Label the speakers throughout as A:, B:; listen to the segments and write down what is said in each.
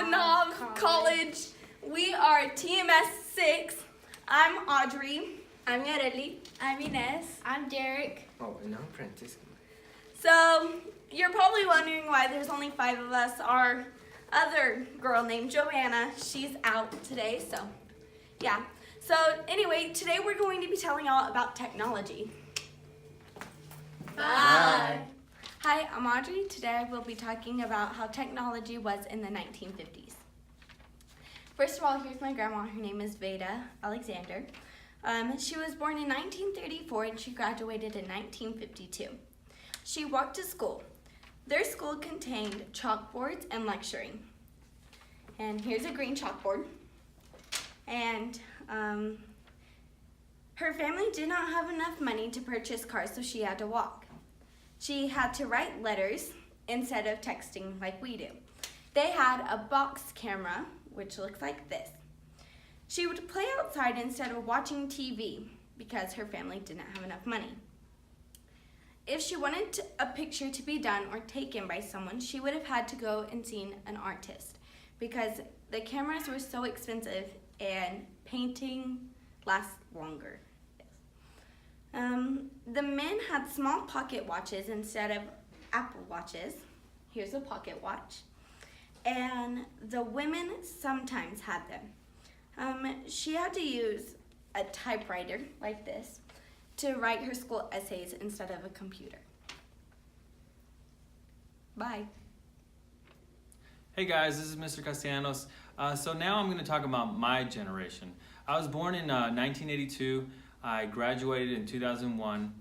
A: Knob College. We are TMS 6. I'm Audrey.
B: I'm Yareli.
C: I'm Ines.
B: I'm Derek.
D: Oh, and I'm Prentice.
A: So, you're probably wondering why there's only 5 of us. Our other girl named Joanna, she's out today, so yeah. So anyway, today we're going to be telling y'all about technology.
B: Bye.
A: Hi, I'm Audrey. Today I will be talking about how technology was in the 1950s. First of all, here's my grandma. Her name is Veda Alexander. She was born in 1934 and she graduated in 1952. She walked to school. Their school contained chalkboards and lecturing. And here's a green chalkboard. And her family did not have enough money to purchase cars, so she had to walk. She had to write letters instead of texting like we do. They had a box camera, which looks like this. She would play outside instead of watching TV because her family didn't have enough money. If she wanted a picture to be done or taken by someone, she would have had to go and see an artist because the cameras were so expensive and painting lasts longer. The men had small pocket watches instead of Apple watches. Here's a pocket watch. And the women sometimes had them. She had to use a typewriter like this to write her school essays instead of a computer. Bye.
E: Hey guys, this is Mr. Castellanos. So now I'm going to talk about my generation. I was born in 1982. I graduated in 2001.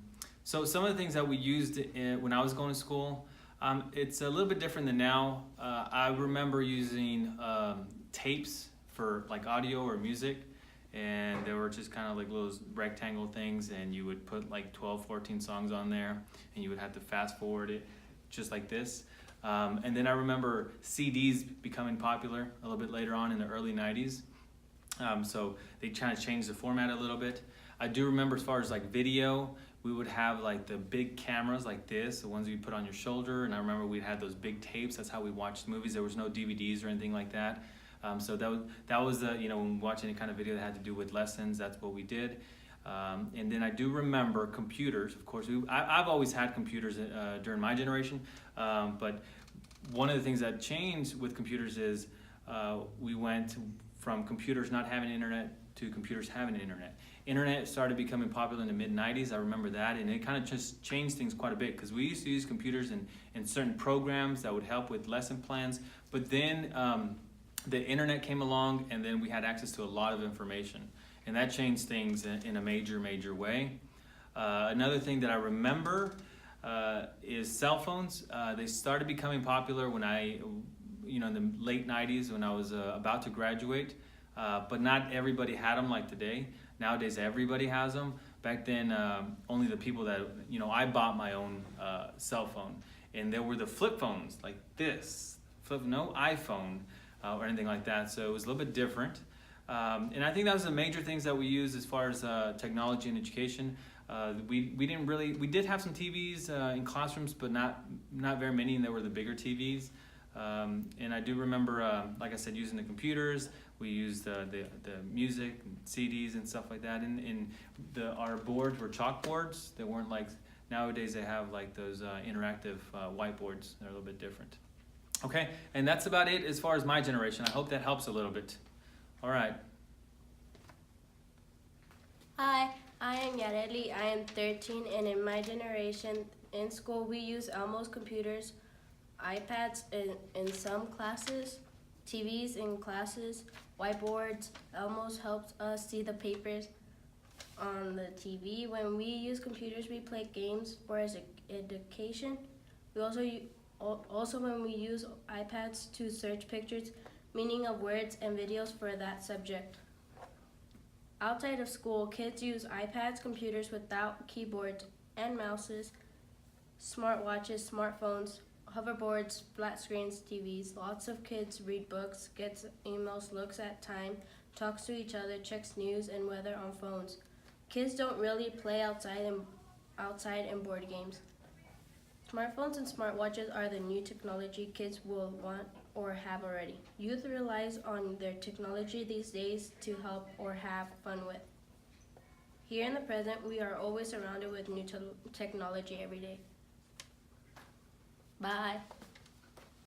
E: So some of the things that we used when I was going to school, it's a little bit different than now. I remember using tapes for like audio or music, and they were just kind of like little rectangle things, and you would put like 12, 14 songs on there, and you would have to fast forward it just like this. And then I remember CDs becoming popular a little bit later on in the early 90s. So they kind of changed the format a little bit. I do remember as far as like video, we would have like the big cameras like this, the ones you put on your shoulder, and I remember we'd have those big tapes. That's how we watched movies. There was no DVDs or anything like that. So that was the, you know, when watching any kind of video that had to do with lessons, that's what we did. And then I do remember computers. Of course, I've always had computers during my generation, but one of the things that changed with computers is we went from computers not having internet to computers having internet. Internet started becoming popular in the mid-90s, I remember that, and it kind of just changed things quite a bit because we used to use computers in certain programs that would help with lesson plans, but then the internet came along and then we had access to a lot of information, and that changed things in a major way. Another thing that I remember is cell phones. They started becoming popular when in the late 90s when I was about to graduate, but not everybody had them like today. Nowadays everybody has them. Back then only the people that, I bought my own cell phone, and there were the flip phones like this, no iPhone or anything like that, so it was a little bit different. And I think that was the major things that we used as far as technology and education. We did have some TVs in classrooms, but not very many, and they were the bigger TVs. And I do remember, like I said, using the computers. We used the music, and CDs, and stuff like that. And our boards were chalkboards. They weren't like nowadays. They have like those interactive whiteboards. They're a little bit different. Okay, and that's about it as far as my generation. I hope that helps a little bit. All right.
B: Hi, I am Yareli. I am 13, and in my generation in school we use Elmo's computers, iPads in some classes, TVs in classes, whiteboards. Elmo's helps us see the papers on the TV. When we use computers, we play games for education. We also when we use iPads to search pictures, meaning of words, and videos for that subject. Outside of school, kids use iPads, computers without keyboards and mouses, smartwatches, smartphones, hoverboards, flat screens, TVs. Lots of kids read books, gets emails, looks at time, talks to each other, checks news and weather on phones. Kids don't really play outside in board games. Smartphones and smartwatches are the new technology kids will want or have already. Youth relies on their technology these days to help or have fun with. Here in the present, we are always surrounded with new technology every day. Bye.